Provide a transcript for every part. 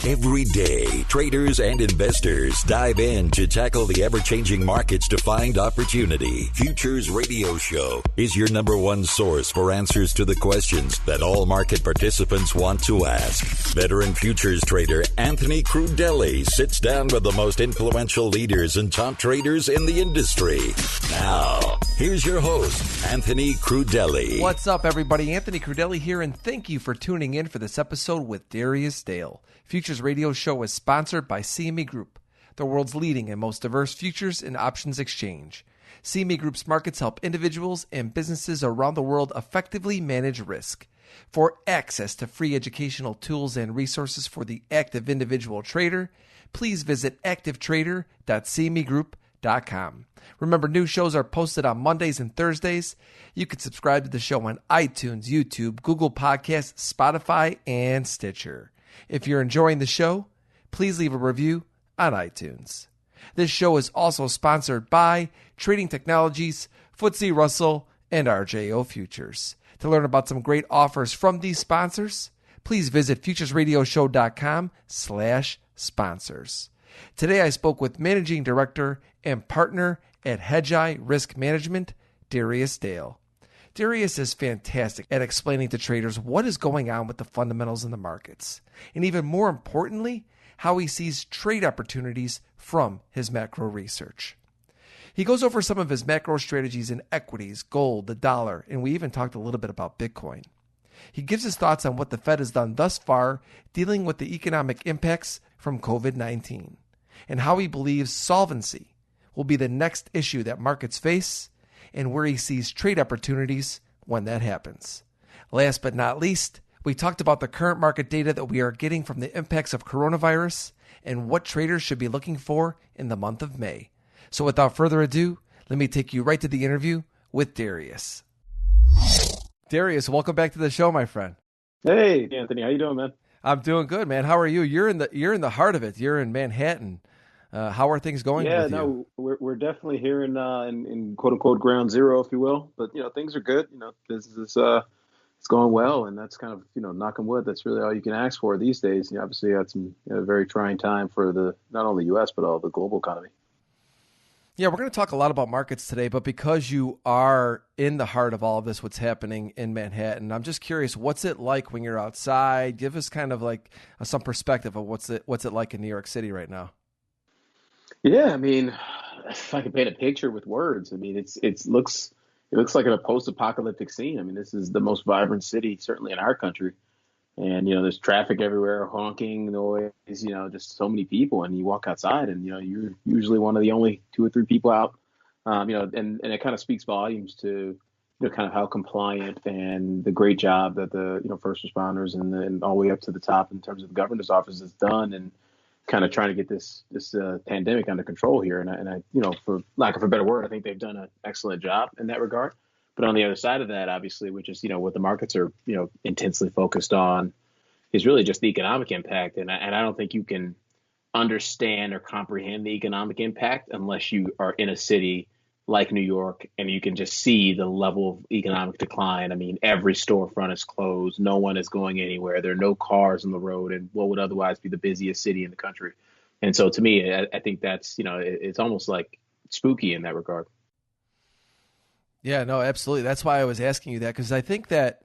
Every day, traders and investors dive in to tackle the ever-changing markets to find opportunity. Futures Radio Show is your number one source for answers to the questions that all market participants want to ask. Veteran futures trader Anthony Crudele sits down with the most influential leaders and top traders in the industry. Now, here's your host, Anthony Crudele. What's up, everybody? Anthony Crudele here, and thank you for tuning in for this episode with Darius. Futures Radio Show is sponsored by CME Group, the world's leading and most diverse futures and options exchange. CME Group's markets help individuals and businesses around the world effectively manage risk. For access to free educational tools and resources for the active individual trader, please visit activetrader.cmegroup.com. Remember, new shows are posted on Mondays and Thursdays. You can subscribe to the show on iTunes, YouTube, Google Podcasts, Spotify, and Stitcher. If you're enjoying the show, please leave a review on iTunes. This show is also sponsored by Trading Technologies, FTSE Russell, and RJO Futures. To learn about some great offers from these sponsors, please visit futuresradioshow.com/sponsors. Today I spoke with Managing Director and Partner at Hedgeye Risk Management, Darius Dale. Darius is fantastic at explaining to traders what is going on with the fundamentals in the markets, and even more importantly, how he sees trade opportunities from his macro research. He goes over some of his macro strategies in equities, gold, the dollar, and we even talked a little bit about Bitcoin. He gives his thoughts on what the Fed has done thus far dealing with the economic impacts from COVID-19, and how he believes solvency will be the next issue that markets face, and where he sees trade opportunities when that happens. Last but not least, we talked about the current market data that we are getting from the impacts of coronavirus and what traders should be looking for in the month of May. So without further ado, let me take you right to the interview with Darius. Darius, welcome back to the show, my friend. Hey, Anthony, how you doing, man? I'm doing good, man. How are you? You're in the heart of it. You're in Manhattan. How are things going with you? We're definitely here in quote unquote ground zero, if you will. But things are good. Business is it's going well, and that's kind of knock on wood. That's really all you can ask for these days. Obviously, you had some very trying time for the not only U.S. but all the global economy. Yeah, we're going to talk a lot about markets today, but because you are in the heart of all of this, what's happening in Manhattan, I'm just curious, what's it like when you're outside? Give us kind of like some perspective of what's it like in New York City right now. Yeah, I mean, if I could paint a picture with words, I mean, it looks like a post-apocalyptic scene. I mean, this is the most vibrant city, certainly in our country. And, there's traffic everywhere, honking, noise, just so many people. And you walk outside and, you're usually one of the only 2 or 3 people out, and it kind of speaks volumes to, kind of how compliant and the great job that the, first responders and all the way up to the top in terms of the governor's office has done, and kind of trying to get this pandemic under control here. And I, for lack of a better word, I think they've done an excellent job in that regard. But on the other side of that, obviously, which is, what the markets are, intensely focused on, is really just the economic impact. And I don't think you can understand or comprehend the economic impact unless you are in a city like New York and you can just see the level of economic decline. I mean, every storefront is closed. No one is going anywhere. There are no cars on the road in what would otherwise be the busiest city in the country. And so to me, I think that's, it's almost like spooky in that regard. Yeah, no, absolutely. That's why I was asking you that, because I think that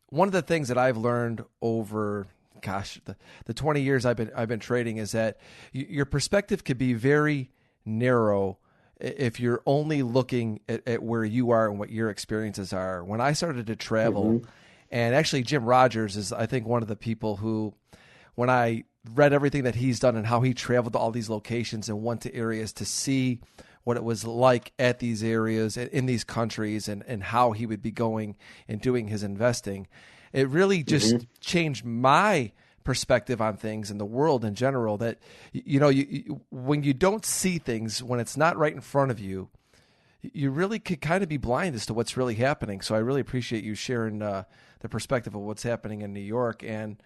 one of the things that I've learned over, the 20 years I've been trading is that your perspective could be very narrow if you're only looking at where you are and what your experiences are. When I started to travel, and actually Jim Rogers is, I think, one of the people who, when I read everything that he's done and how he traveled to all these locations and went to areas to see what it was like at these areas in these countries and how he would be going and doing his investing, it really just changed my perspective on things in the world in general, that, when you don't see things, when it's not right in front of you, you really could kind of be blind as to what's really happening. So I really appreciate you sharing the perspective of what's happening in New York. And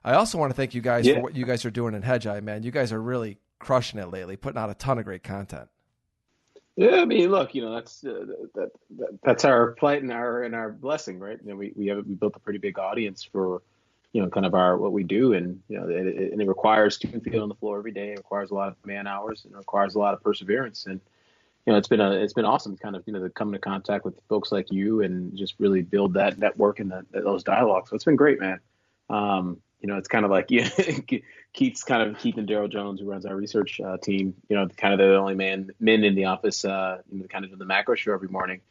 I also want to thank you guys for what you guys are doing in Hedgeye, man. You guys are really crushing it lately, putting out a ton of great content. Yeah, I mean, look, that's our plight and our blessing, right? We built a pretty big audience for kind of what we do. And, it requires 2 feet on the floor every day. It requires a lot of man hours, and it requires a lot of perseverance. And, it's been awesome kind of, to come into contact with folks like you and just really build that network and those dialogues. So it's been great, man. It's kind of like, Keith and Daryl Jones, who runs our research team, kind of the only men in the office, kind of do the macro show every morning.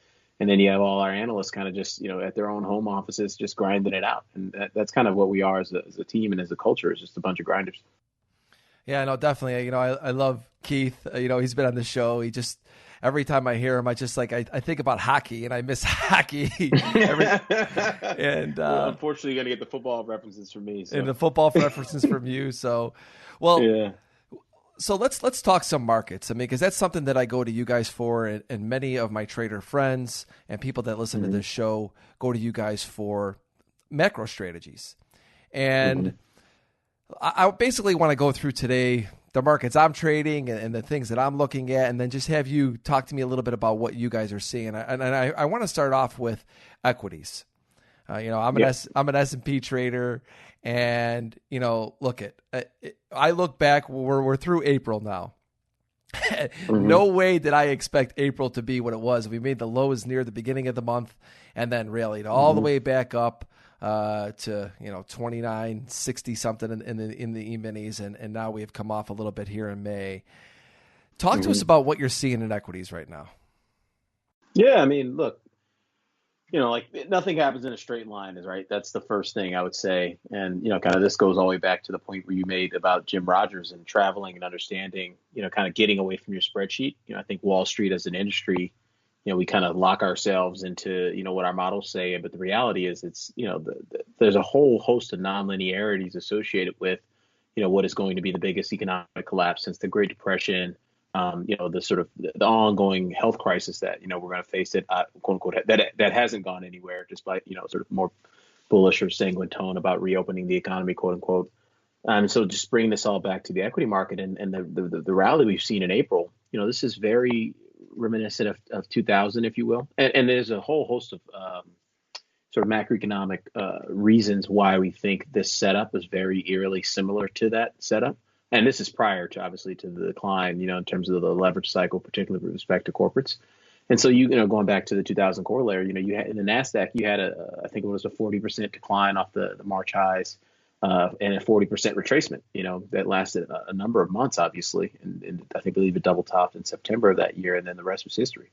And then you have all our analysts kind of just, at their own home offices, just grinding it out. And that's kind of what we are as a team and as a culture, is just a bunch of grinders. Yeah, no, definitely. I love Keith. He's been on the show. He just, every time I hear him, I just I think about hockey, and I miss hockey. Well, unfortunately, you're going to get the football references from me. So. And the football references from you. So, well, yeah. So let's talk some markets. I mean, because that's something that I go to you guys for, and many of my trader friends and people that listen to this show go to you guys for macro strategies. And I basically want to go through today the markets I'm trading and the things that I'm looking at, and then just have you talk to me a little bit about what you guys are seeing. And I want to start off with equities. I'm an S&P trader, and look I look back. We're through April now. No way did I expect April to be what it was. We made the lows near the beginning of the month, and then rallied all the way back up to 29.60 something in the E-Minis, and now we've come off a little bit here in May. Talk to us about what you're seeing in equities right now. Yeah, I mean, look, nothing happens in a straight line, right? That's the first thing I would say. And, kind of this goes all the way back to the point where you made about Jim Rogers and traveling and understanding, kind of getting away from your spreadsheet. I think Wall Street as an industry, we kind of lock ourselves into, what our models say. But the reality is it's, there's a whole host of nonlinearities associated with, what is going to be the biggest economic collapse since the Great Depression. The sort of the ongoing health crisis that, we're going to face, that quote unquote, that hasn't gone anywhere, despite, sort of more bullish or sanguine tone about reopening the economy, quote unquote. So just bringing this all back to the equity market and the rally we've seen in April, this is very reminiscent of 2000, if you will. And there's a whole host of sort of macroeconomic reasons why we think this setup is very eerily similar to that setup. And this is prior to, obviously, to the decline, in terms of the leverage cycle, particularly with respect to corporates. And so, going back to the 2000 corollary, you had in the NASDAQ, you had I think it was a 40% decline off the March highs and a 40% retracement, that lasted a number of months, obviously. And I believe it double topped in September of that year. And then the rest was history.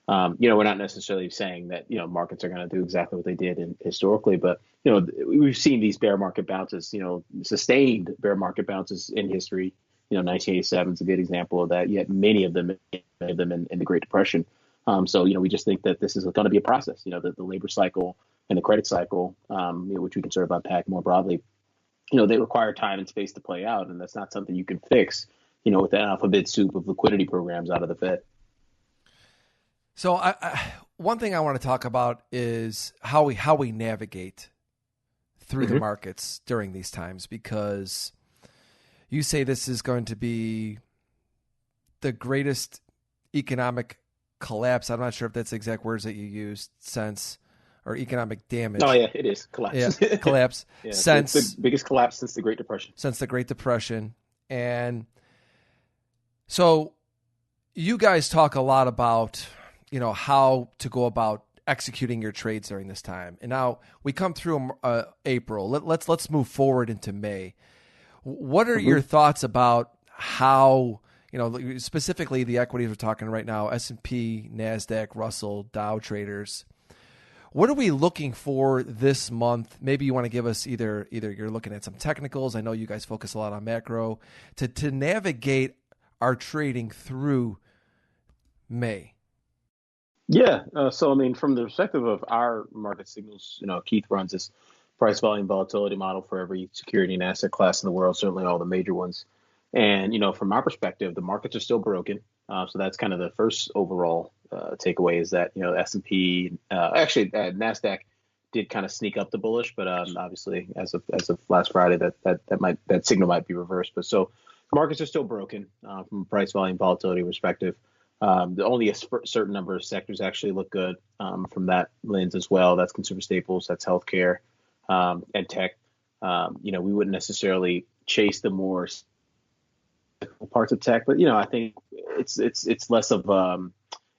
We're not necessarily saying that, markets are going to do exactly what they did historically, but, we've seen these bear market bounces, sustained bear market bounces in history. 1987 is a good example of that. You had many of them in the Great Depression. So, we just think that this is going to be a process, the labor cycle and the credit cycle, which we can sort of unpack more broadly. They require time and space to play out. And that's not something you can fix, with that alphabet soup of liquidity programs out of the Fed. So one thing I want to talk about is how we navigate through the markets during these times, because you say this is going to be the greatest economic collapse. I'm not sure if that's the exact words that you used, since, or economic damage. Oh yeah, it is collapse. Yeah, collapse. Since it's the biggest collapse since the Great Depression. And so you guys talk a lot about how to go about executing your trades during this time. And now we come through April. Let's move forward into May. What are your thoughts about how, specifically the equities we're talking right now, S&P, NASDAQ, Russell, Dow traders? What are we looking for this month? Maybe you want to give us either you're looking at some technicals. I know you guys focus a lot on macro to navigate our trading through May. Yeah. So, from the perspective of our market signals, Keith runs this price volume volatility model for every security and asset class in the world, certainly all the major ones. And, from our perspective, the markets are still broken. So that's kind of the first overall takeaway, is that, S&P, NASDAQ did kind of sneak up the bullish, but obviously as of last Friday, that signal might be reversed. But so the markets are still broken from a price volume volatility perspective. Only a certain number of sectors actually look good from that lens as well. That's consumer staples, that's healthcare, and tech. We wouldn't necessarily chase the more parts of tech, but I think it's less of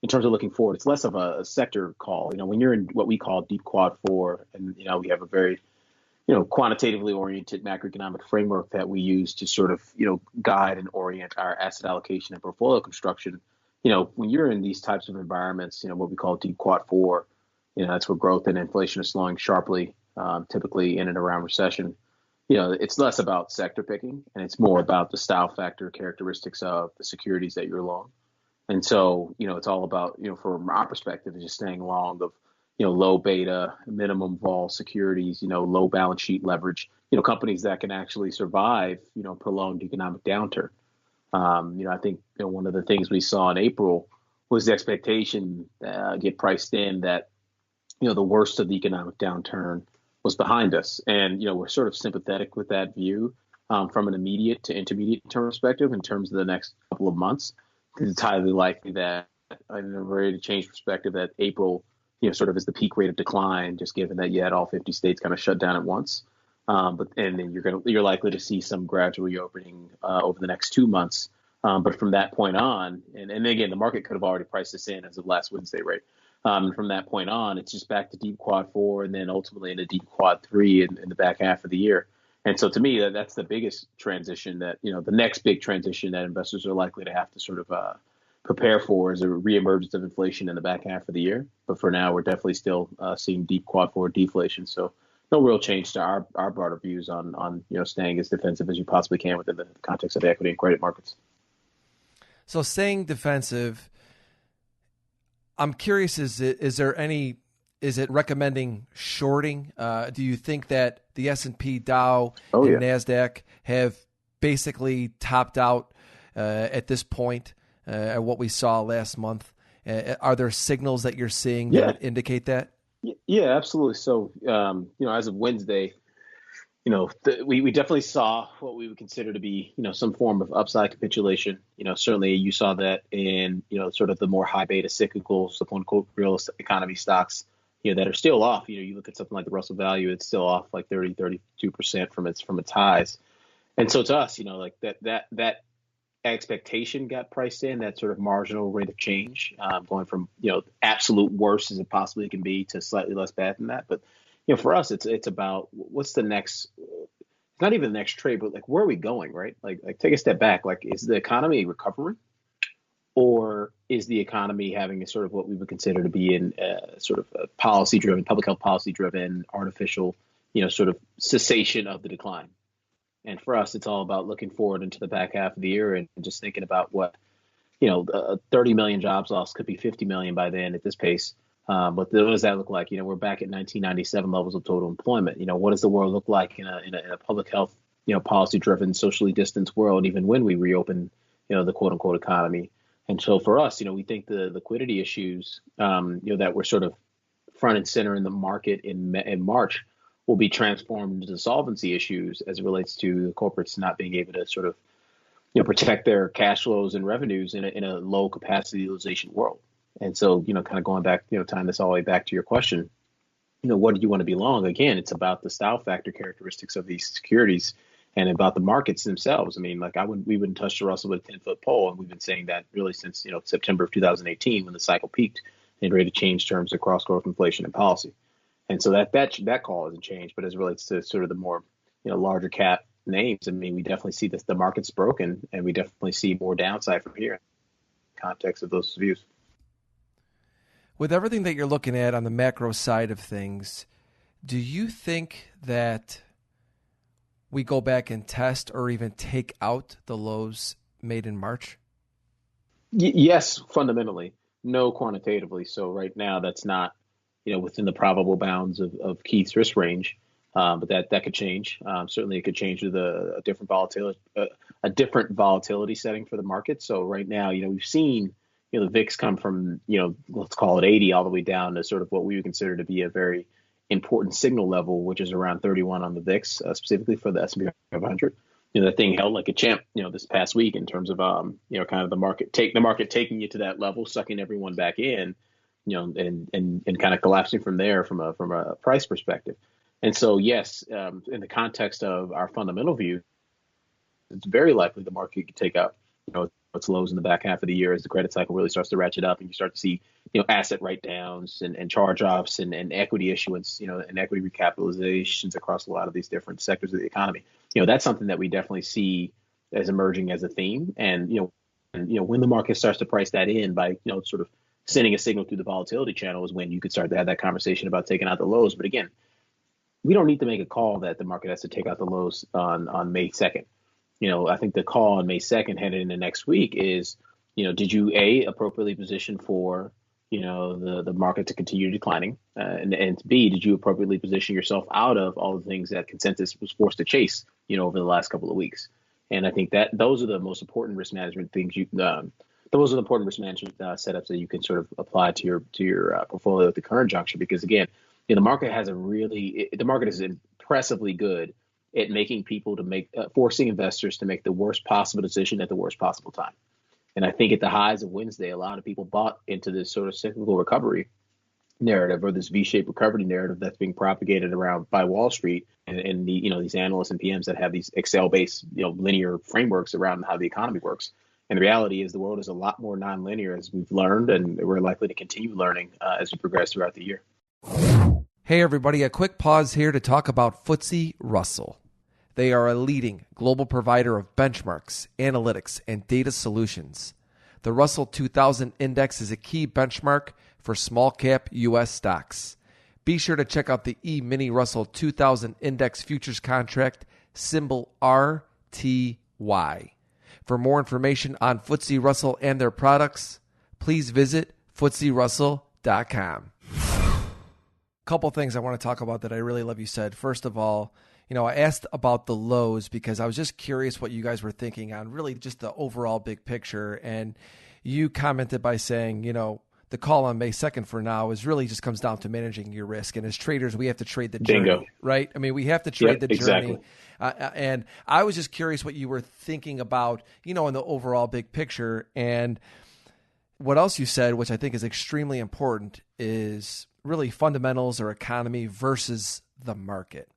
in terms of looking forward, it's less of a sector call. When you're in what we call deep quad four, and we have a very quantitatively oriented macroeconomic framework that we use to sort of guide and orient our asset allocation and portfolio construction. When you're in these types of environments, what we call deep quad four, that's where growth and inflation are slowing sharply, typically in and around recession. It's less about sector picking and it's more about the style factor characteristics of the securities that you're long. And so, it's all about, from our perspective, just staying long of, low beta, minimum vol securities, low balance sheet leverage, companies that can actually survive, prolonged economic downturn. I think one of the things we saw in April was the expectation get priced in that, the worst of the economic downturn was behind us. And, we're sort of sympathetic with that view from an immediate to intermediate term perspective in terms of the next couple of months. It's highly likely that in a rate of change perspective that April, sort of is the peak rate of decline, just given that you had all 50 states kind of shut down at once. And then you're likely to see some gradual reopening over the next 2 months. But from that point on, and again, the market could have already priced this in as of last Wednesday, right? From that point on, it's just back to deep quad four and then ultimately into deep quad three in the back half of the year. And so to me, that's the biggest transition that, the next big transition that investors are likely to have to sort of prepare for is a reemergence of inflation in the back half of the year. But for now, we're definitely still seeing deep quad four deflation. So no real change to our broader views on staying as defensive as you possibly can within the context of the equity and credit markets. So staying defensive, I'm curious, is it recommending shorting? Do you think that the S&P, Dow, and NASDAQ have basically topped out at this point at what we saw last month? Are there signals that you're seeing that indicate that? Yeah, absolutely. So, as of Wednesday, we definitely saw what we would consider to be, some form of upside capitulation. Certainly you saw that in, sort of the more high beta cyclicals, the quote unquote real economy stocks, that are still off. You look at something like the Russell value, it's still off like 32% from its highs. And so to us, like that expectation got priced in, that sort of marginal rate of change, going from, absolute worst as it possibly can be to slightly less bad than that. But, for us, it's about what's the next, not even the next trade, but like, where are we going, right? Like take a step back. Like, is the economy recovering? Or is the economy having a sort of what we would consider to be in sort of a policy-driven, public health policy-driven, artificial, sort of cessation of the decline? And for us, it's all about looking forward into the back half of the year and just thinking about what, 30 million jobs lost could be 50 million by then at this pace. But what does that look like? We're back at 1997 levels of total employment. What does the world look like in a public health, policy-driven, socially distanced world, even when we reopen, the quote-unquote economy? And so for us, we think the liquidity issues, that were sort of front and center in the market in March will be transformed into solvency issues as it relates to the corporates not being able to sort of, protect their cash flows and revenues in a low capacity utilization world. And so, kind of going back, tying this all the way back to your question, what do you want to be long? Again, it's about the style factor characteristics of these securities and about the markets themselves. I mean, like we wouldn't touch the Russell with a 10-foot pole. And we've been saying that really since, September of 2018, when the cycle peaked in rate of change terms across growth, inflation, and policy. And so that call hasn't changed. But as it relates to sort of the more, larger cap names, I mean, we definitely see the market's broken and we definitely see more downside from here in the context of those views. With everything that you're looking at on the macro side of things, do you think that we go back and test or even take out the lows made in March? Yes, fundamentally, no quantitatively. So right now that's not, within the probable bounds of Keith's risk range, but that could change. Certainly it could change with a different volatility setting for the market. So right now, we've seen, the VIX come from, let's call it 80 all the way down to sort of what we would consider to be a very important signal level, which is around 31 on the VIX, specifically for the S&P 500. That thing held like a champ, this past week in terms of, kind of the market taking you to that level, sucking everyone back in, and kind of collapsing from there from a price perspective. And so, yes, in the context of our fundamental view, it's very likely the market could take out, its lows in the back half of the year as the credit cycle really starts to ratchet up and you start to see, asset write downs and charge offs and equity issuance, and equity recapitalizations across a lot of these different sectors of the economy. That's something that we definitely see as emerging as a theme. And, when the market starts to price that in by, sort of sending a signal through the volatility channel is when you could start to have that conversation about taking out the lows. But again, we don't need to make a call that the market has to take out the lows on May 2nd. I think the call on May 2nd headed into next week is, did you appropriately position for, the market to continue declining? And B, did you appropriately position yourself out of all the things that consensus was forced to chase, over the last couple of weeks? And I think that those are the most important risk management things those are the important risk management setups that you can sort of apply to your portfolio at the current juncture. Because again, the market is impressively good at making people forcing investors to make the worst possible decision at the worst possible time. And I think at the highs of Wednesday, a lot of people bought into this sort of cyclical recovery narrative, or this V-shaped recovery narrative that's being propagated around by Wall Street and these analysts and PMs that have these Excel-based, linear frameworks around how the economy works. And the reality is the world is a lot more nonlinear, as we've learned, and we're likely to continue learning as we progress throughout the year. Hey everybody, a quick pause here to talk about FTSE Russell. They are a leading global provider of benchmarks, analytics, and data solutions. The Russell 2000 Index is a key benchmark for small-cap U.S. stocks. Be sure to check out the E-Mini Russell 2000 Index Futures Contract, symbol RTY. For more information on FTSE Russell and their products, please visit FTSERussell.com. Couple things I want to talk about that I really love you said. First of all, I asked about the lows because I was just curious what you guys were thinking on really just the overall big picture. And you commented by saying, the call on May 2nd for now is really just comes down to managing your risk. And as traders, we have to trade the journey, Bingo. Right? I mean, we have to trade the journey. Exactly. And I was just curious what you were thinking about, in the overall big picture. And what else you said, which I think is extremely important, is really fundamentals or economy versus the market,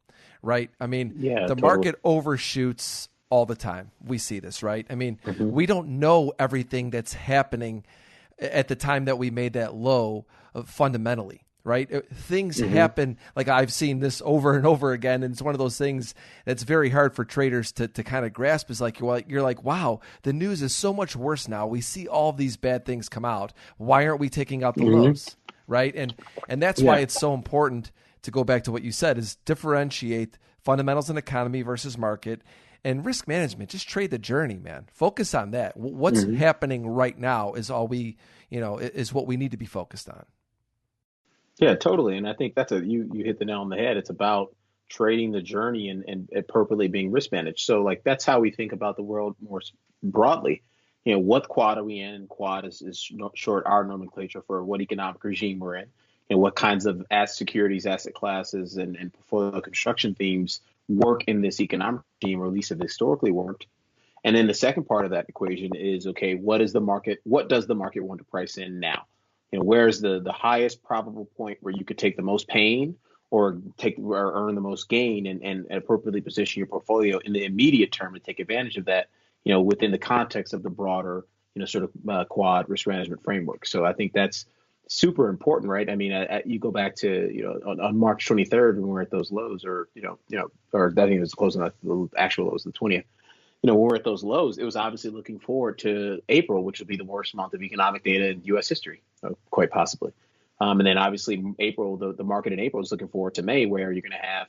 right? I mean, the market overshoots all the time. We see this, right? I mean, we don't know everything that's happening at the time that we made that low fundamentally, right? Things happen. Like I've seen this over and over again. And it's one of those things that's very hard for traders to kind of grasp is like, you're like, wow, the news is so much worse now. We see all of these bad things come out. Why aren't we taking out the lows? Right. And that's why it's so important to go back to what you said is differentiate fundamentals and economy versus market. And risk management, just trade the journey, man. Focus on that. What's happening right now is all we, is what we need to be focused on. Yeah, totally. And I think that's you hit the nail on the head. It's about trading the journey and appropriately being risk managed. So like, that's how we think about the world more broadly. What quad are we in? Quad is short our nomenclature for what economic regime we're in, and what kinds of securities, asset classes, and portfolio construction themes work in this economic regime, or at least have historically worked. And then the second part of that equation is, okay, what does the market want to price in now? Where's the highest probable point where you could take the most pain or earn the most gain and appropriately position your portfolio in the immediate term to take advantage of that, within the context of the broader, sort of quad risk management framework. So I think that's super important, right? I mean, you go back to, on March 23rd when we're at those lows, or I think it was close on the actual lows, the 20th. When we're at those lows, it was obviously looking forward to April, which would be the worst month of economic data in U.S. history, quite possibly. And then obviously April, the market in April is looking forward to May, where you're going to have,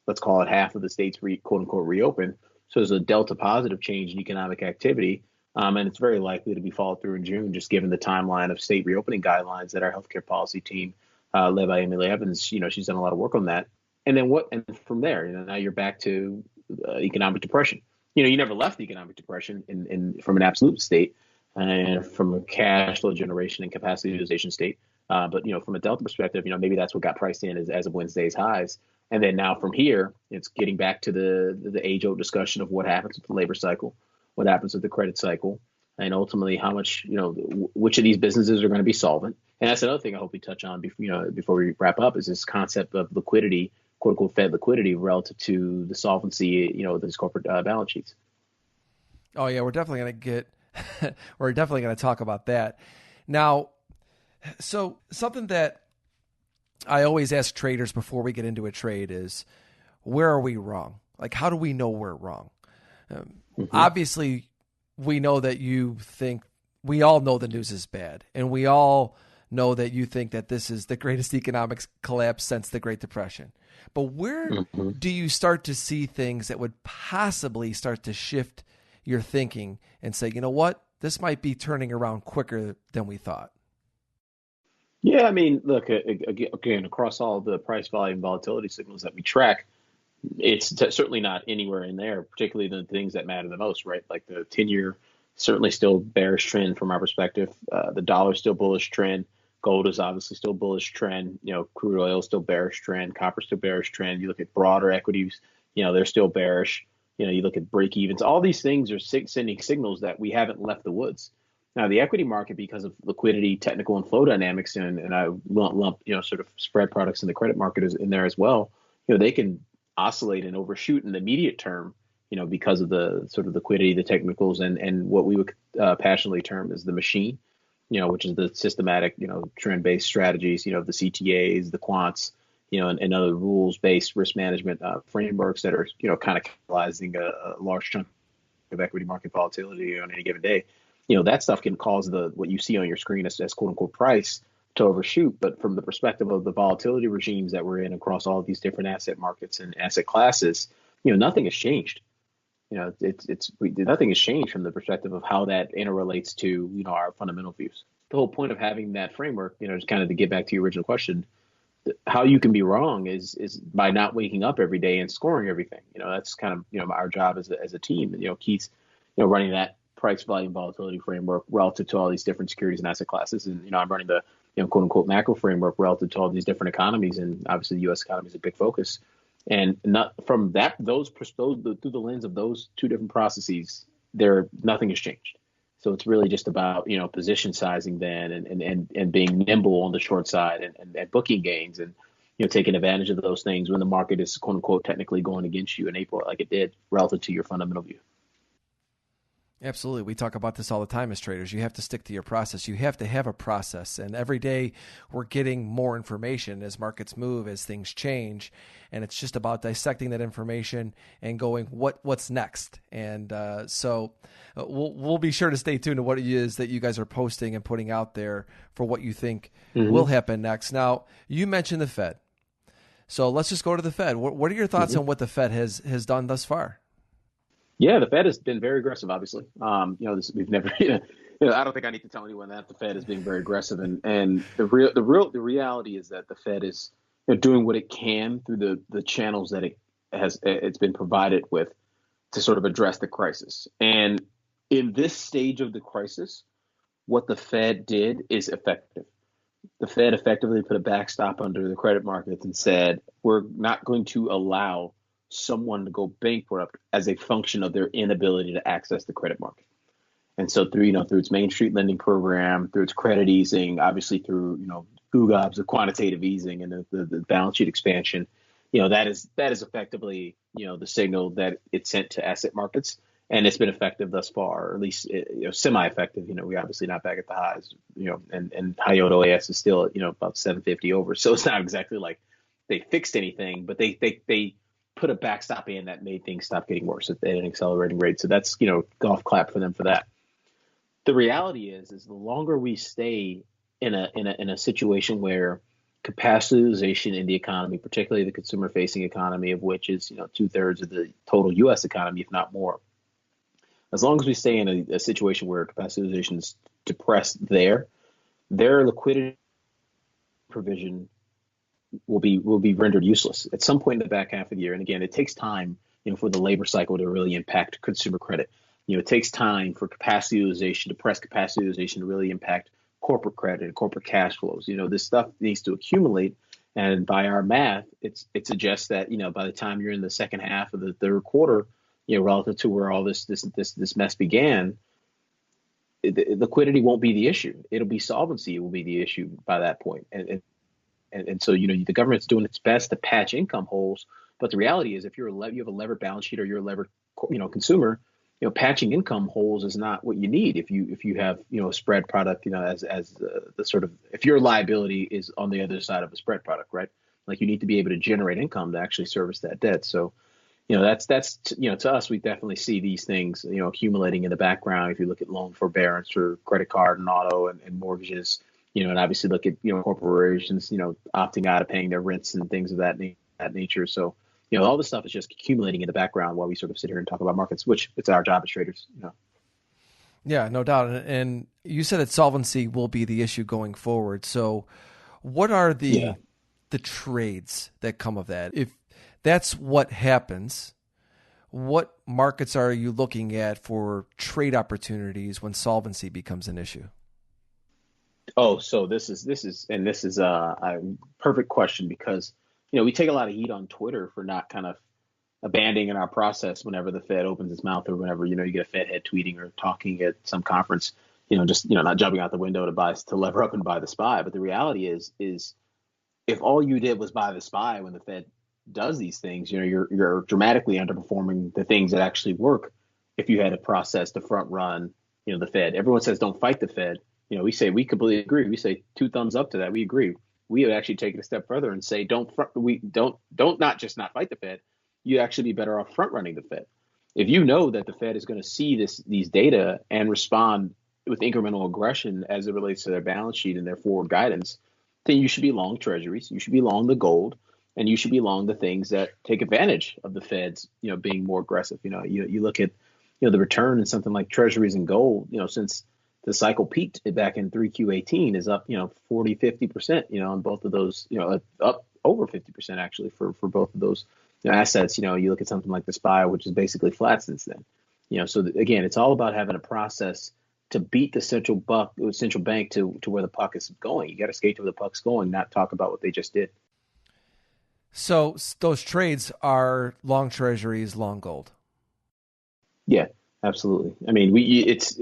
let's call it half of the states quote unquote reopen. So there's a delta positive change in economic activity. And it's very likely to be followed through in June, just given the timeline of state reopening guidelines that our healthcare policy team, led by Emily Evans, she's done a lot of work on that. And then and from there, now you're back to economic depression. You never left economic depression from an absolute state and from a cash flow generation and capacity utilization state. But from a delta perspective, maybe that's what got priced in as of Wednesday's highs. And then now from here, it's getting back to the age-old discussion of what happens with the labor cycle, what happens with the credit cycle, and ultimately how much, which of these businesses are going to be solvent. And that's another thing I hope we touch on before we wrap up, is this concept of liquidity quote unquote Fed liquidity relative to the solvency, those corporate balance sheets. Oh yeah, we're definitely going to we're definitely going to talk about that. Now, so something that I always ask traders before we get into a trade is, where are we wrong? Like, how do we know we're wrong? Obviously, we know that we all know the news is bad, and we all know that you think that this is the greatest economic collapse since the Great Depression. But where do you start to see things that would possibly start to shift your thinking and say, you know what, this might be turning around quicker than we thought? Yeah, I mean, look, again, across all the price, volume, volatility signals that we track, it's certainly not anywhere in there, particularly the things that matter the most, right? Like the 10-year, certainly still bearish trend from our perspective. The dollar still bullish trend. Gold is obviously still bullish trend. Crude oil still bearish trend. Copper still bearish trend. You look at broader equities, they're still bearish. You look at break evens. All these things are sending signals that we haven't left the woods. Now, the equity market, because of liquidity, technical, and flow dynamics, and I lump sort of spread products in the credit market is in there as well. They can oscillate and overshoot in the immediate term, because of the sort of liquidity, the technicals, and what we would passionately term as the machine, which is the systematic, trend-based strategies, the CTAs, the quants, and other rules-based risk management frameworks that are, kind of catalyzing a large chunk of equity market volatility on any given day. That stuff can cause what you see on your screen as quote unquote price to overshoot. But from the perspective of the volatility regimes that we're in across all of these different asset markets and asset classes, nothing has changed. Nothing has changed from the perspective of how that interrelates to, our fundamental views. The whole point of having that framework, just kind of to get back to your original question, how you can be wrong is by not waking up every day and scoring everything. That's kind of, our job as a team. Keith's, running that price, volume, volatility framework relative to all these different securities and asset classes. And, I'm running the, quote unquote macro framework relative to all these different economies. And obviously the U.S. economy is a big focus. And not from those through the lens of those two different processes, nothing has changed. So it's really just about, position sizing then and being nimble on the short side and booking gains and, taking advantage of those things when the market is, quote unquote, technically going against you in April, like it did relative to your fundamental view. Absolutely. We talk about this all the time as traders. You have to stick to your process. You have to have a process. And every day we're getting more information as markets move, as things change. And it's just about dissecting that information and going, what's next? And so we'll be sure to stay tuned to what it is that you guys are posting and putting out there for what you think will happen next. Now, you mentioned the Fed. So let's just go to the Fed. What are your thoughts on what the Fed has done thus far? Yeah, the Fed has been very aggressive, obviously. We've never, I don't think I need to tell anyone that the Fed is being very aggressive. And the reality is that the Fed is doing what it can through the channels that it's been provided with to sort of address the crisis. And in this stage of the crisis, what the Fed did is effective. The Fed effectively put a backstop under the credit markets and said, we're not going to allow someone to go bankrupt as a function of their inability to access the credit market. And so through its Main Street lending program, through its credit easing, obviously through, GUGOBs, the quantitative easing and the balance sheet expansion, that is effectively, the signal that it sent to asset markets. And it's been effective thus far, or at least, semi-effective. We're obviously not back at the highs, and high yield OAS is still, about 750 over. So it's not exactly like they fixed anything, but they put a backstop in that made things stop getting worse at an accelerating rate. So that's, golf clap for them for that. The reality is the longer we stay in a situation where capacity utilization in the economy, particularly the consumer facing economy, of which is, 2/3 of the total U.S. economy, if not more, as long as we stay in a situation where capacity utilization is depressed their liquidity provision will be rendered useless at some point in the back half of the year. And again, it takes time, for the labor cycle to really impact consumer credit. It takes time for capacity utilization, depressed capacity utilization, to really impact corporate credit and corporate cash flows. This stuff needs to accumulate. And by our math, it suggests that, by the time you're in the second half of the third quarter, relative to where all this mess began, liquidity won't be the issue. It'll be solvency will be the issue by that point. And And so, the government's doing its best to patch income holes. But the reality is, if you have a levered balance sheet or you're a levered, consumer, patching income holes is not what you need. If you have, a spread product, as the sort of, if your liability is on the other side of a spread product, right? Like you need to be able to generate income to actually service that debt. So, that's to us, we definitely see these things, accumulating in the background. If you look at loan forbearance for credit card and auto and mortgages, and obviously look at, corporations, opting out of paying their rents and things of that nature. So, all this stuff is just accumulating in the background while we sort of sit here and talk about markets, which it's our job as traders. Yeah, no doubt. And you said that solvency will be the issue going forward. So what are the trades that come of that? If that's what happens, what markets are you looking at for trade opportunities when solvency becomes an issue? Oh, so this is a perfect question because, we take a lot of heat on Twitter for not kind of abandoning our process whenever the Fed opens its mouth or whenever, you get a Fed head tweeting or talking at some conference, just, not jumping out the window to lever up and buy the SPY. But the reality is if all you did was buy the SPY when the Fed does these things, you're dramatically underperforming the things that actually work. If you had a process to front run, the Fed, everyone says don't fight the Fed. We say we completely agree. We say 2 thumbs up to that. We agree. We would actually take it a step further and say don't not just not fight the Fed. You'd actually be better off front running the Fed. If you know that the Fed is going to see these data and respond with incremental aggression as it relates to their balance sheet and their forward guidance, then you should be long treasuries. You should be long the gold, and you should be long the things that take advantage of the Fed's being more aggressive. You look at the return in something like treasuries and gold. Since the cycle peaked back in 3Q18 is up, 40, 50%, on both of those, up over 50% actually for both of those assets. You look at something like the SPY, which is basically flat since then. So again, it's all about having a process to beat the central bank to where the puck is going. You got to skate to where the puck's going, not talk about what they just did. So those trades are long treasuries, long gold. Yeah. Absolutely. I mean, it's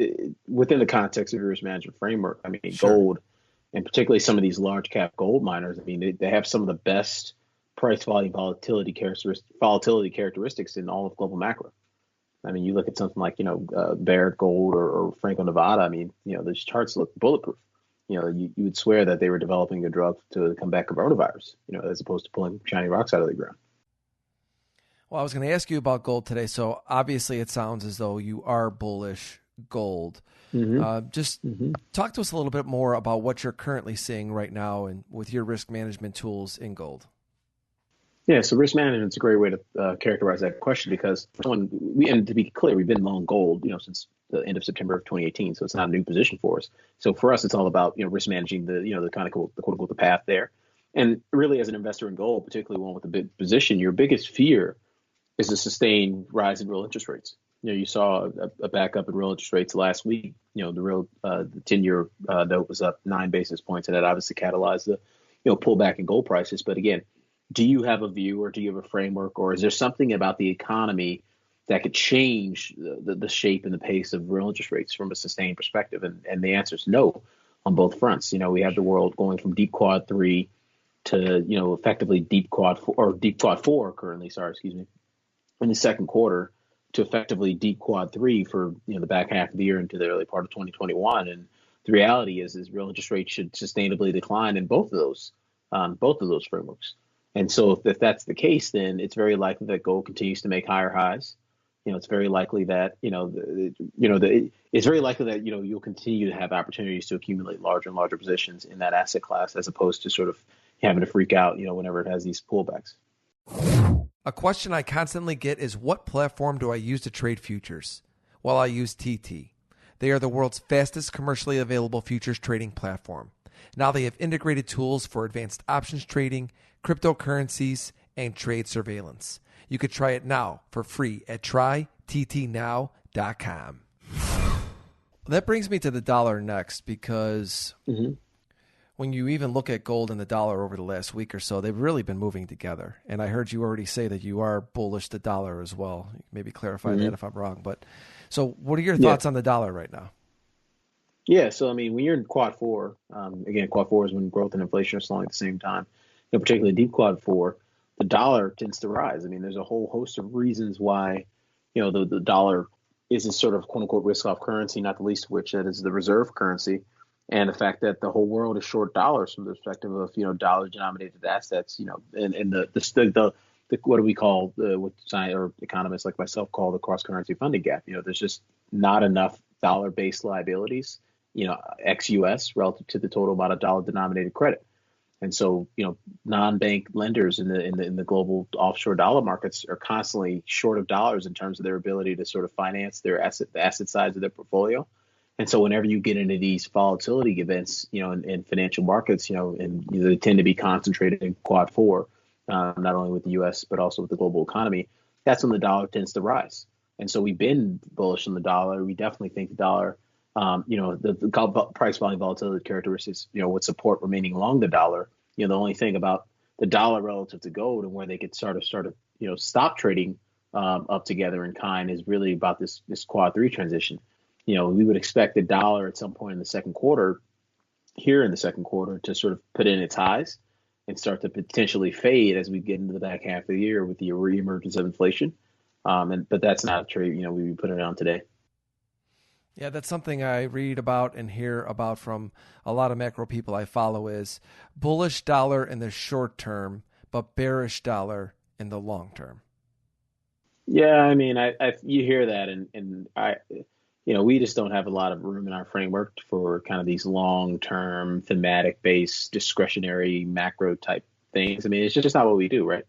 within the context of your risk management framework. I mean, Sure. Gold, and particularly some of these large cap gold miners. I mean, they have some of the best price volume volatility characteristics in all of global macro. I mean, you look at something like Barrick Gold or Franco Nevada. I mean, those charts look bulletproof. You would swear that they were developing a drug to combat coronavirus. As opposed to pulling shiny rocks out of the ground. Well, I was going to ask you about gold today. So obviously it sounds as though you are bullish gold. Mm-hmm. Talk to us a little bit more about what you're currently seeing right now and with your risk management tools in gold. Yeah, so risk management is a great way to characterize that question because and to be clear, we've been long gold, since the end of September of 2018. So it's not a new position for us. So for us, it's all about, risk managing the kind of quote unquote the path there. And really as an investor in gold, particularly one with a big position, your biggest fear is a sustained rise in real interest rates. You saw a backup in real interest rates last week. The 10-year note was up 9 basis points, and that obviously catalyzed the pullback in gold prices. But again, do you have a view, or do you have a framework, or is there something about the economy that could change the shape and the pace of real interest rates from a sustained perspective? And the answer is no on both fronts. We have the world going from deep quad 3 to effectively deep quad 4, or deep quad 4 currently. In the second quarter to effectively deep quad 3 for the back half of the year into the early part of 2021. And the reality is real interest rates should sustainably decline in both of those frameworks. And so if that's the case, then it's very likely that gold continues to make higher highs. It's very likely that it's very likely that you'll continue to have opportunities to accumulate larger and larger positions in that asset class, as opposed to sort of having to freak out whenever it has these pullbacks. A question I constantly get is, what platform do I use to trade futures? Well, I use TT. They are the world's fastest commercially available futures trading platform. Now they have integrated tools for advanced options trading, cryptocurrencies, and trade surveillance. You could try it now for free at tryttnow.com. That brings me to the dollar next, because when you even look at gold and the dollar over the last week or so, they've really been moving together. And I heard you already say that you are bullish the dollar as well. Maybe clarify that if I'm wrong. But so what are your thoughts on the dollar right now? Yeah, so I mean, when you're in quad 4, again, quad 4 is when growth and inflation are slowing at the same time. particularly deep quad 4, the dollar tends to rise. I mean, there's a whole host of reasons why, the dollar is a sort of quote unquote risk off currency, not the least of which that is the reserve currency. And the fact that the whole world is short dollars from the perspective of, dollar denominated assets, and the what do we call what science or economists like myself call the cross currency funding gap. There's just not enough dollar based liabilities, ex US relative to the total amount of dollar denominated credit. And so, non-bank lenders in the global offshore dollar markets are constantly short of dollars in terms of their ability to sort of finance the asset sides of their portfolio. And so whenever you get into these volatility events, in financial markets, and they tend to be concentrated in quad 4, not only with the U.S., but also with the global economy, that's when the dollar tends to rise. And so we've been bullish on the dollar. We definitely think the dollar, the price volume volatility characteristics, would support remaining long the dollar. The only thing about the dollar relative to gold and where they could start to stop trading up together in kind is really about this quad 3 transition. We would expect the dollar at some point in the second quarter to sort of put in its highs and start to potentially fade as we get into the back half of the year with the reemergence of inflation. But that's not a trade, we would put it on today. Yeah, that's something I read about and hear about from a lot of macro people I follow is bullish dollar in the short term, but bearish dollar in the long term. Yeah, I mean, you hear that, and we just don't have a lot of room in our framework for kind of these long-term thematic-based discretionary macro type things. I mean, it's just not what we do, right?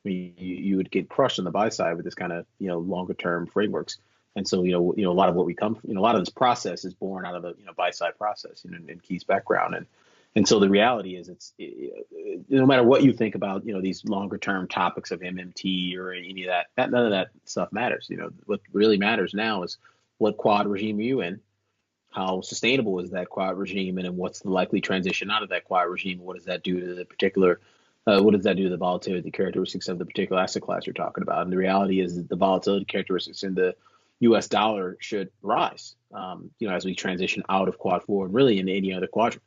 I mean, you would get crushed on the buy side with this kind of, longer-term frameworks. And so, a lot of what we come, a lot of this process is born out of the, buy side process, in Keith's background. And so the reality is no matter what you think about, these longer term topics of MMT or any of that, none of that stuff matters. What really matters now is what quad regime are you in? How sustainable is that quad regime? And then what's the likely transition out of that quad regime? What does that do to the particular, what does that do to the volatility characteristics of the particular asset class you're talking about? And the reality is that the volatility characteristics in the U.S. dollar should rise, as we transition out of quad 4 and really into any other quadrant.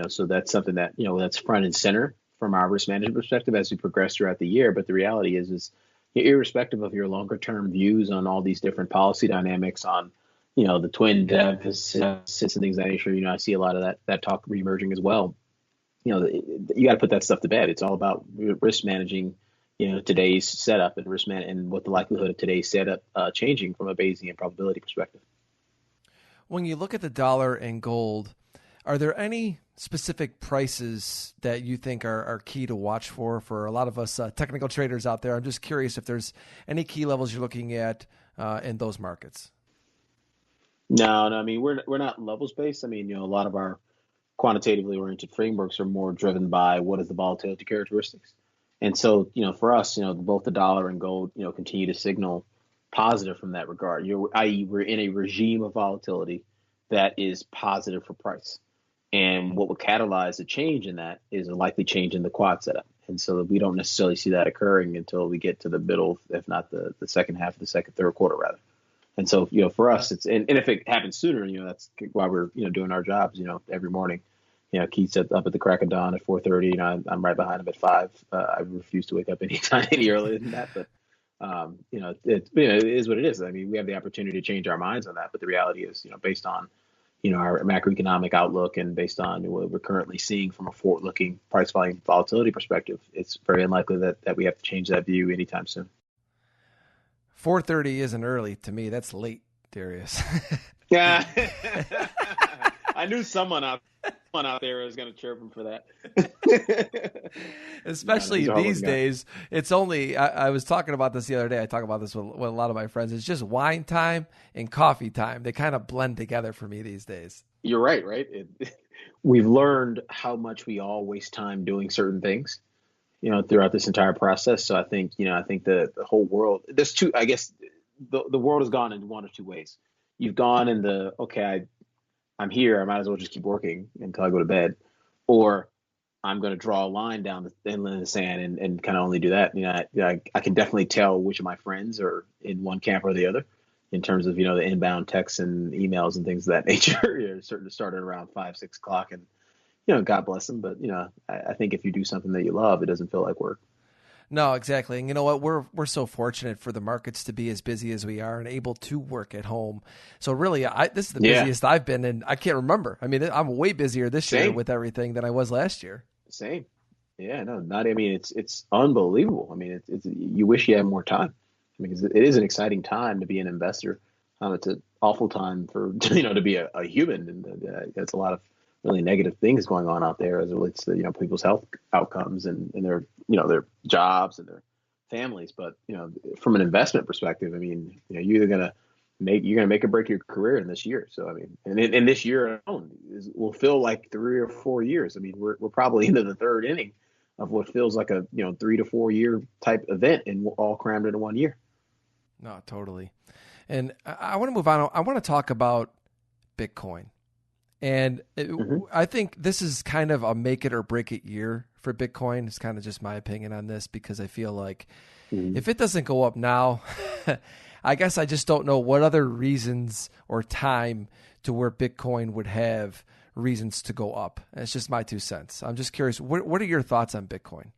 So that's something that, that's front and center from our risk management perspective as we progress throughout the year. But the reality is irrespective of your longer term views on all these different policy dynamics on, the twin deficits and things of that nature, I see a lot of that talk reemerging as well. You got to put that stuff to bed. It's all about risk managing today's setup and risk and what the likelihood of today's setup changing from a Bayesian probability perspective. When you look at the dollar and gold, are there any specific prices that you think are key to watch for a lot of us technical traders out there? I'm just curious if there's any key levels you're looking at in those markets. No. I mean, we're not levels based. I mean, a lot of our quantitatively oriented frameworks are more driven by what is the volatility characteristics. And so, for us, both the dollar and gold, continue to signal positive from that regard. I.e., we're in a regime of volatility that is positive for price. And what will catalyze a change in that is a likely change in the quad setup. And so we don't necessarily see that occurring until we get to the middle, if not the second half of the third quarter, rather. And so, for us, it's and if it happens sooner, that's why we're, doing our jobs, every morning. Keith's up at the crack of dawn at 4:30. I'm right behind him at 5. I refuse to wake up any earlier than that. But it is what it is. I mean, we have the opportunity to change our minds on that. But the reality is, based on our macroeconomic outlook and based on what we're currently seeing from a forward-looking price volume volatility perspective, it's very unlikely that we have to change that view anytime soon. 4:30 isn't early to me. That's late, Darius. Yeah, I knew someone out there was going to chirp him for that. Especially these days. It's only, I was talking about this the other day. I talk about this with a lot of my friends. It's just wine time and coffee time. They kind of blend together for me these days. You're right? We've learned how much we all waste time doing certain things, throughout this entire process. So I think the whole world, there's two, I guess the world has gone in one of two ways. You've gone in I'm here, I might as well just keep working until I go to bed, or I'm going to draw a line down the inland of the sand and kind of only do that. I can definitely tell which of my friends are in one camp or the other in terms of, the inbound texts and emails and things of that nature. Starting around 5, 6 o'clock. And, God bless them. But, I think if you do something that you love, it doesn't feel like work. No, exactly. And you know what? We're so fortunate for the markets to be as busy as we are and able to work at home. So really, this is the Yeah. busiest I've been in. I can't remember. I mean, I'm way busier this year Same. with everything than I was last year. Same. Yeah, no, not. I mean, it's unbelievable. I mean, it's you wish you had more time. I mean, 'cause it is an exciting time to be an investor. It's an awful time for to be a human, and there's a lot of really negative things going on out there as it relates to people's health outcomes and their jobs and their families. But from an investment perspective, I mean, you're gonna make or break your career in this year. So I mean, and in this year alone will feel like 3 or 4 years. I mean, we're probably into the third inning of what feels like a 3 to 4 year type event, and all crammed into one year. No, totally. And I want to move on. I want to talk about Bitcoin. And I think this is kind of a make it or break it year for Bitcoin. It's kind of just my opinion on this, because I feel like if it doesn't go up now, I guess I just don't know what other reasons or time to where Bitcoin would have reasons to go up. And it's just my 2 cents. I'm just curious, what are your thoughts on Bitcoin?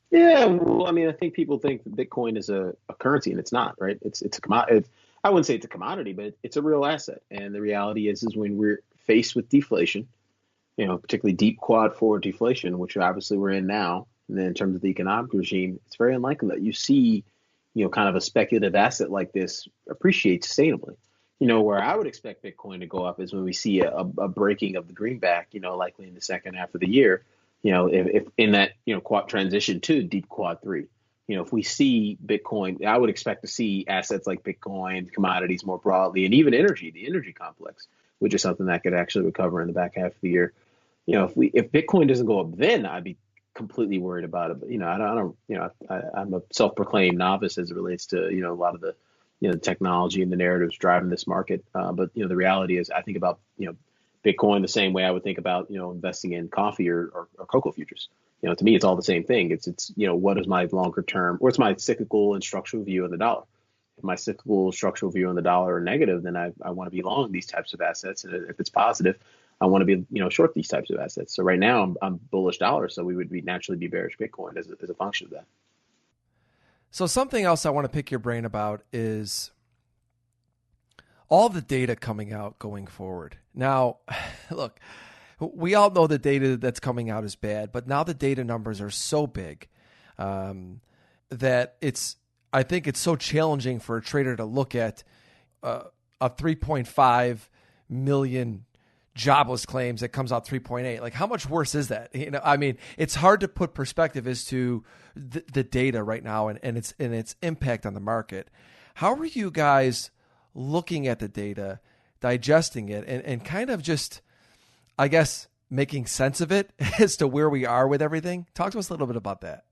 Yeah, well, I mean, I think people think that Bitcoin is a currency, and it's not, right? It's a commodity. I wouldn't say it's a commodity, but it's a real asset. And the reality is when we're faced with deflation, particularly deep quad forward deflation, which obviously we're in now, and then in terms of the economic regime, it's very unlikely that you see, kind of a speculative asset like this appreciate sustainably. Where I would expect Bitcoin to go up is when we see a breaking of the greenback, likely in the second half of the year. If in that, quad transition to deep quad three, if we see Bitcoin, I would expect to see assets like Bitcoin, commodities more broadly, and even energy, the energy complex, which is something that could actually recover in the back half of the year. If Bitcoin doesn't go up, then I'd be completely worried about it. But, I'm a self-proclaimed novice as it relates to, a lot of the, the technology and the narratives driving this market. But, the reality is I think about, Bitcoin the same way I would think about, investing in coffee or cocoa futures. To me, it's all the same thing. It's what is my longer term, what's my cyclical and structural view on the dollar? If my cyclical structural view on the dollar are negative, then I want to be long these types of assets. And if it's positive, I want to be, short these types of assets. So right now I'm bullish dollar. So we would naturally be bearish Bitcoin as a function of that. So something else I want to pick your brain about is all the data coming out going forward. Now, look, we all know the data that's coming out is bad, but now the data numbers are so big that I think it's so challenging for a trader to look at a 3.5 million jobless claims that comes out 3.8. Like, how much worse is that? I mean, it's hard to put perspective as to the data right now and its impact on the market. How are you guys looking at the data, digesting it, and kind of just, I guess, making sense of it as to where we are with everything? Talk to us a little bit about that.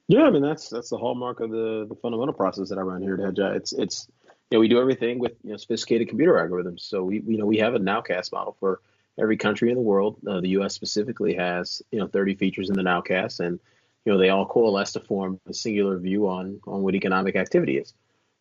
Yeah, I mean, that's the hallmark of the fundamental process that I run here at Hedge. It's we do everything with sophisticated computer algorithms. So we have a nowcast model for every country in the world. The U.S. specifically has 30 features in the nowcast, and they all coalesce to form a singular view on what economic activity is.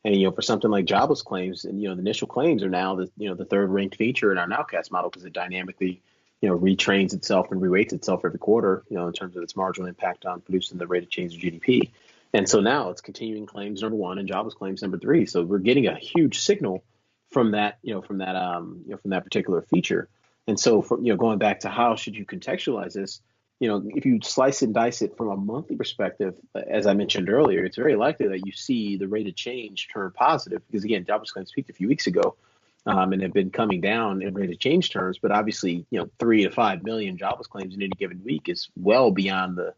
And for something like jobless claims, and the initial claims are now the third ranked feature in our nowcast model, because it dynamically retrains itself and reweights itself every quarter, in terms of its marginal impact on producing the rate of change of GDP. And so now it's continuing claims number one and jobless claims number three. So we're getting a huge signal from that particular feature. And so going back to how should you contextualize this, if you slice and dice it from a monthly perspective, as I mentioned earlier, it's very likely that you see the rate of change turn positive, because again, jobless claims peaked a few weeks ago. And have been coming down in rate of change terms, but obviously, 3 to 5 million jobless claims in any given week is well beyond the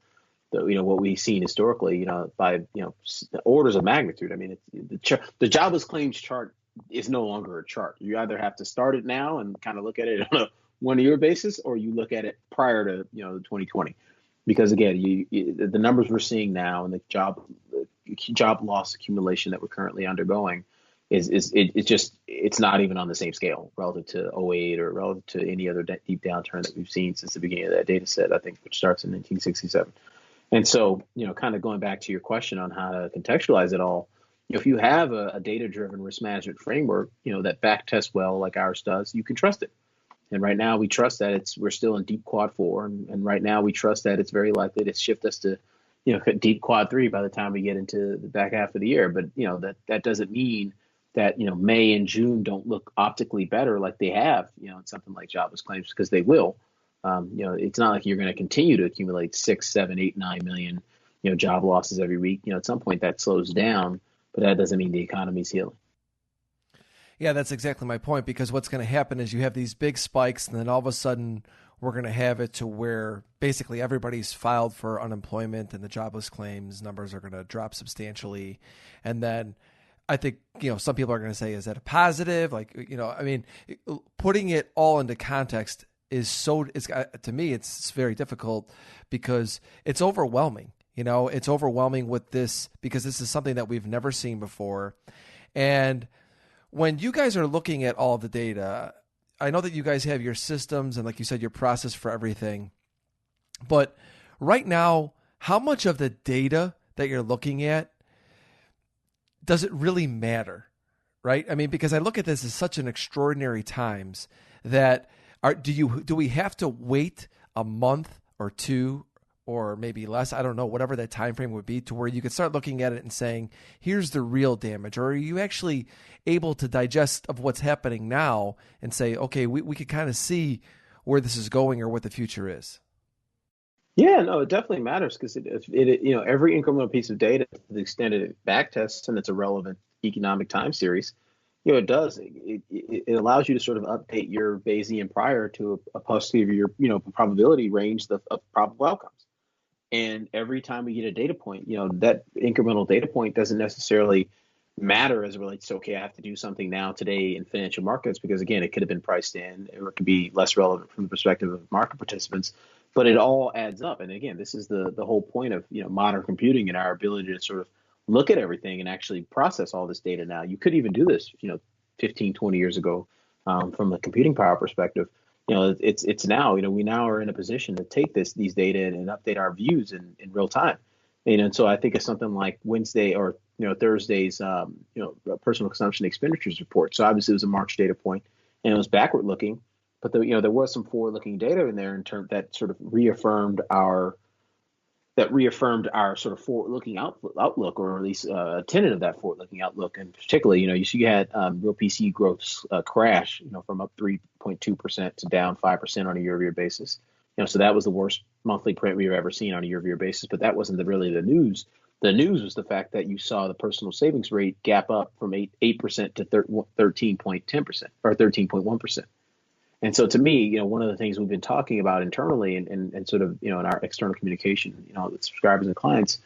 what we've seen historically, by orders of magnitude. I mean, the jobless claims chart is no longer a chart. You either have to start it now and kind of look at it on a 1 year basis, or you look at it prior to 2020, because again, the numbers we're seeing now and the job loss accumulation that we're currently undergoing it's not even on the same scale relative to '08 or relative to any other deep downturn that we've seen since the beginning of that data set, I think, which starts in 1967. And so, kind of going back to your question on how to contextualize it all, if you have a data-driven risk management framework, that back tests well like ours does, you can trust it. And right now we trust that we're still in deep quad 4. And right now we trust that it's very likely to shift us to, deep quad 3 by the time we get into the back half of the year. But, that doesn't mean that, May and June don't look optically better like they have, in something like jobless claims, because they will. It's not like you're going to continue to accumulate 6, 7, 8, 9 million, job losses every week. At some point that slows down, but that doesn't mean the economy's healing. Yeah, that's exactly my point, because what's going to happen is you have these big spikes, and then all of a sudden we're going to have it to where basically everybody's filed for unemployment and the jobless claims numbers are going to drop substantially. And then I think, some people are going to say, is that a positive? Putting it all into context to me, it's very difficult because it's overwhelming. It's overwhelming with this because this is something that we've never seen before. And when you guys are looking at all the data, I know that you guys have your systems and, like you said, your process for everything. But right now, how much of the data that you're looking at does it really matter, right? I mean, because I look at this as such an extraordinary times that do we have to wait a month or two or maybe less, I don't know, whatever that time frame would be, to where you could start looking at it and saying, here's the real damage? Or are you actually able to digest of what's happening now and say, okay, we could kind of see where this is going or what the future is? Yeah, no, it definitely matters because every incremental piece of data, to the extent it backtests and it's a relevant economic time series, it does. It allows you to sort of update your Bayesian prior to a posterior, probability range of probable outcomes. And every time we get a data point, that incremental data point doesn't necessarily matter as it relates to, okay, I have to do something now today in financial markets, because again, it could have been priced in, or it could be less relevant from the perspective of market participants, but it all adds up. And again, this is the whole point of, modern computing and our ability to sort of look at everything and actually process all this data now. You could even do this, 15, 20 years ago, from a computing power perspective. It's now, we now are in a position to take these data and update our views in real time. And so I think it's something like Wednesday or, Thursday's, personal consumption expenditures report. So obviously it was a March data point and it was backward looking, but there was some forward looking data in there in terms that sort of reaffirmed our sort of forward-looking outlook, or at least a tenet of that forward-looking outlook. And particularly, you had real PC growth crash, from up 3.2% to down 5% on a year-over-year basis. So that was the worst monthly print we've ever seen on a year-over-year basis. But that wasn't really the news. The news was the fact that you saw the personal savings rate gap up from 8% to 13.10% or 13.1%. And so to me, one of the things we've been talking about internally and sort of, in our external communication, with subscribers and clients,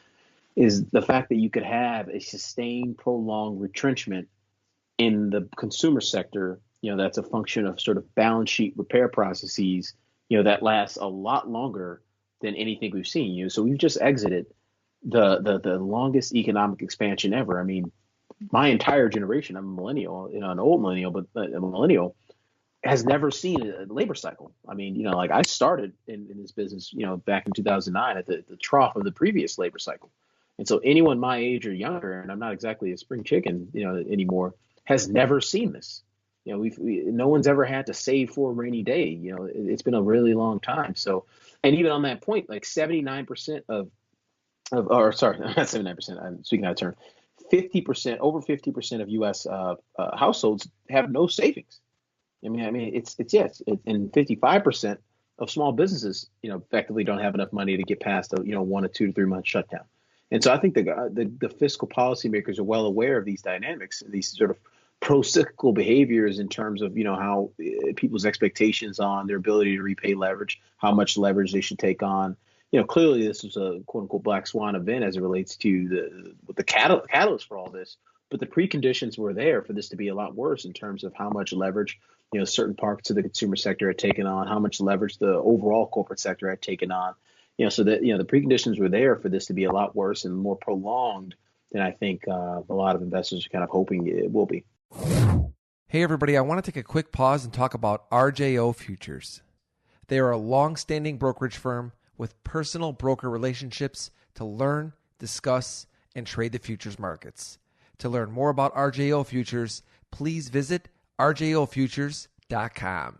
is the fact that you could have a sustained, prolonged retrenchment in the consumer sector, that's a function of sort of balance sheet repair processes, that lasts a lot longer than anything we've seen. So we've just exited the longest economic expansion ever. I mean, my entire generation, I'm a millennial, an old millennial, but a millennial, has never seen a labor cycle. I mean, like I started in this business, back in 2009 at the trough of the previous labor cycle. And so anyone my age or younger, and I'm not exactly a spring chicken, anymore, has never seen this. No one's ever had to save for a rainy day. It's been a really long time. So, and even on that point, like 79% or sorry, not 79%, I'm speaking out of turn, 50%, over 50% of U.S. Households have no savings. I mean, it's yes, and 55% of small businesses, effectively don't have enough money to get past a 1 to 2 to 3 month shutdown. And so I think the fiscal policymakers are well aware of these dynamics, these sort of pro-cyclical behaviors in terms of how people's expectations on their ability to repay leverage, how much leverage they should take on. Clearly this was a quote unquote black swan event as it relates to the catalyst for all this. But the preconditions were there for this to be a lot worse in terms of how much leverage, certain parts of the consumer sector had taken on, how much leverage the overall corporate sector had taken on, so that, the preconditions were there for this to be a lot worse and more prolonged than I think a lot of investors are kind of hoping it will be. Hey, everybody, I want to take a quick pause and talk about RJO Futures. They are a long-standing brokerage firm with personal broker relationships to learn, discuss, and trade the futures markets. To learn more about RJO Futures, please visit rjofutures.com.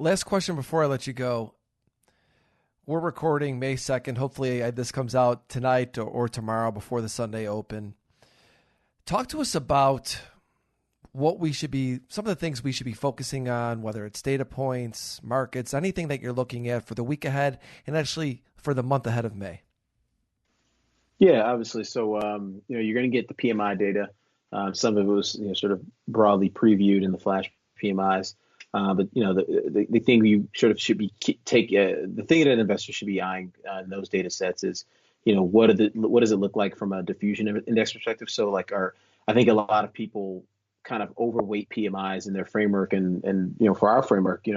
Last question before I let you go. We're recording May 2nd. Hopefully this comes out tonight or tomorrow before the Sunday Open. Talk to us about some of the things we should be focusing on, whether it's data points, markets, anything that you're looking at for the week ahead and actually for the month ahead of May. Yeah, obviously. So, you're going to get the PMI data. Some of it was, sort of broadly previewed in the flash PMIs. But the thing you sort of should be the thing that an investor should be eyeing in those data sets is, what does it look like from a diffusion index perspective? So I think a lot of people kind of overweight PMIs in their framework, and for our framework,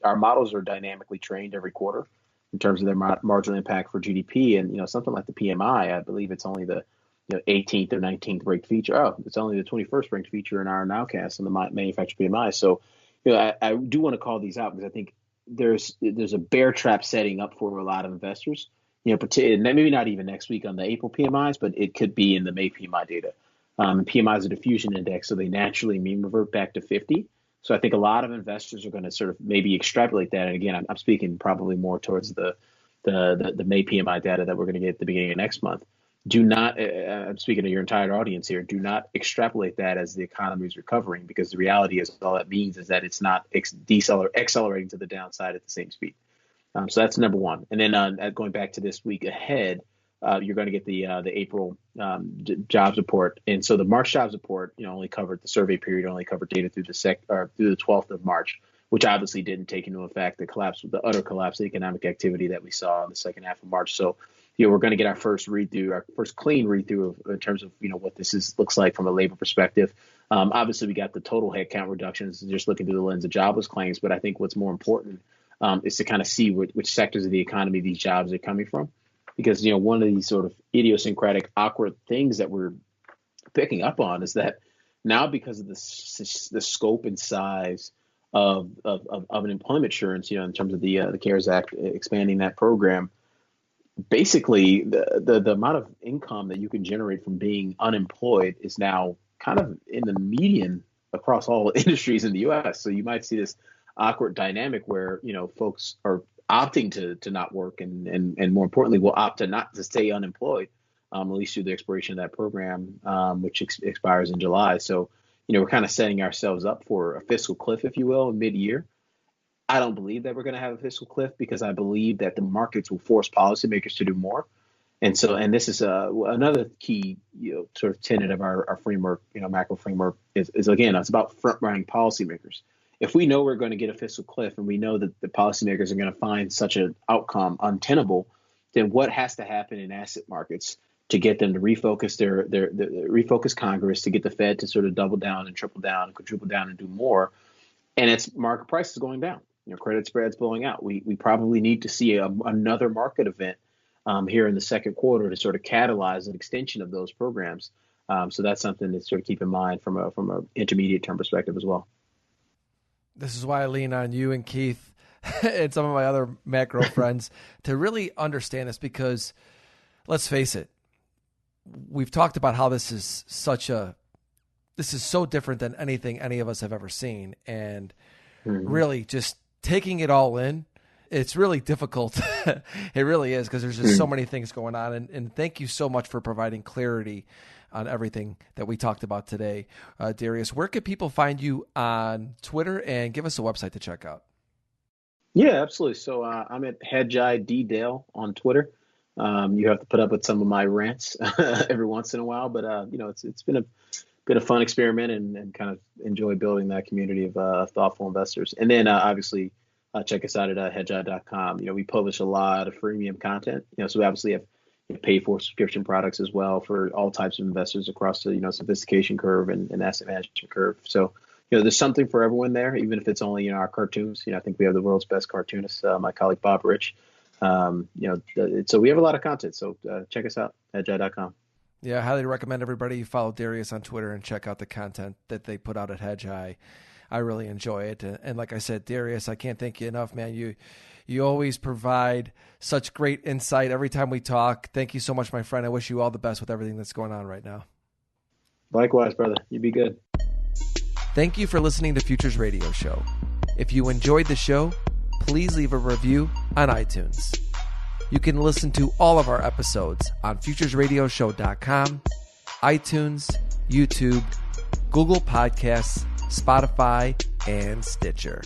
our models are dynamically trained every quarter in terms of their marginal impact for GDP, and something like the PMI, I believe it's only the 18th or 19th ranked feature. Oh, it's only the 21st ranked feature in our nowcast on the manufacturer PMI. So, I do want to call these out because I think there's a bear trap setting up for a lot of investors. Maybe not even next week on the April PMIs, but it could be in the May PMI data. PMI is a diffusion index, so they naturally mean revert back to 50. So I think a lot of investors are going to sort of maybe extrapolate that. And again, I'm speaking probably more towards the May PMI data that we're going to get at the beginning of next month. Do not, I'm speaking to your entire audience here, do not extrapolate that as the economy is recovering, because the reality is all that means is that it's not accelerating to the downside at the same speed. So that's number one. And then going back to this week ahead, you're going to get the April jobs report, and so the March jobs report, only covered the survey period, only covered data through the 12th of March, which obviously didn't take into effect the utter collapse of economic activity that we saw in the second half of March. So, we're going to get our first clean read through in terms of what this looks like from a labor perspective. Obviously, we got the total headcount reductions just looking through the lens of jobless claims, but I think what's more important is to kind of see which sectors of the economy these jobs are coming from. Because, one of these sort of idiosyncratic, awkward things that we're picking up on is that now, because of the scope and size of unemployment insurance, in terms of the CARES Act expanding that program, basically the amount of income that you can generate from being unemployed is now kind of in the median across all industries in the U.S. So you might see this awkward dynamic where, folks are opting to not work and more importantly will opt to stay unemployed, at least through the expiration of that program, which expires in July. So, we're kind of setting ourselves up for a fiscal cliff, if you will, mid-year. I don't believe that we're going to have a fiscal cliff because I believe that the markets will force policymakers to do more. And this is another key, sort of tenet of our framework, macro framework is again, it's about front-running policymakers. If we know we're going to get a fiscal cliff and we know that the policymakers are going to find such an outcome untenable, then what has to happen in asset markets to get them to refocus refocus Congress, to get the Fed to sort of double down and triple down and quadruple down and do more? And it's market prices going down, credit spreads blowing out. We probably need to see another market event here in the second quarter to sort of catalyze an extension of those programs. So that's something to sort of keep in mind from a intermediate term perspective as well. This is why I lean on you and Keith and some of my other macro friends to really understand this, because let's face it, we've talked about how this is so different than anything any of us have ever seen. And really just taking it all in, it's really difficult. It really is, because there's just so many things going on. And thank you so much for providing clarity on everything that we talked about today. Darius, where can people find you on Twitter, and give us a website to check out? Yeah, absolutely. So I'm at HedgeIDDale on Twitter. You have to put up with some of my rants every once in a while, but it's been a fun experiment and kind of enjoy building that community of thoughtful investors. And then obviously check us out at hedgeye.com. We publish a lot of freemium content. So we obviously have pay for subscription products as well for all types of investors across the sophistication curve and asset management curve. So there's something for everyone there, even if it's only our cartoons. I think we have the world's best cartoonist, my colleague Bob Rich. So we have a lot of content. So check us out, hedgeye.com. Yeah, I highly recommend everybody follow Darius on Twitter and check out the content that they put out at Hedgeye. I really enjoy it. And like I said, Darius, I can't thank you enough, man. You always provide such great insight every time we talk. Thank you so much, my friend. I wish you all the best with everything that's going on right now. Likewise, brother. You be good. Thank you for listening to Futures Radio Show. If you enjoyed the show, please leave a review on iTunes. You can listen to all of our episodes on futuresradioshow.com, iTunes, YouTube, Google Podcasts, Spotify, and Stitcher.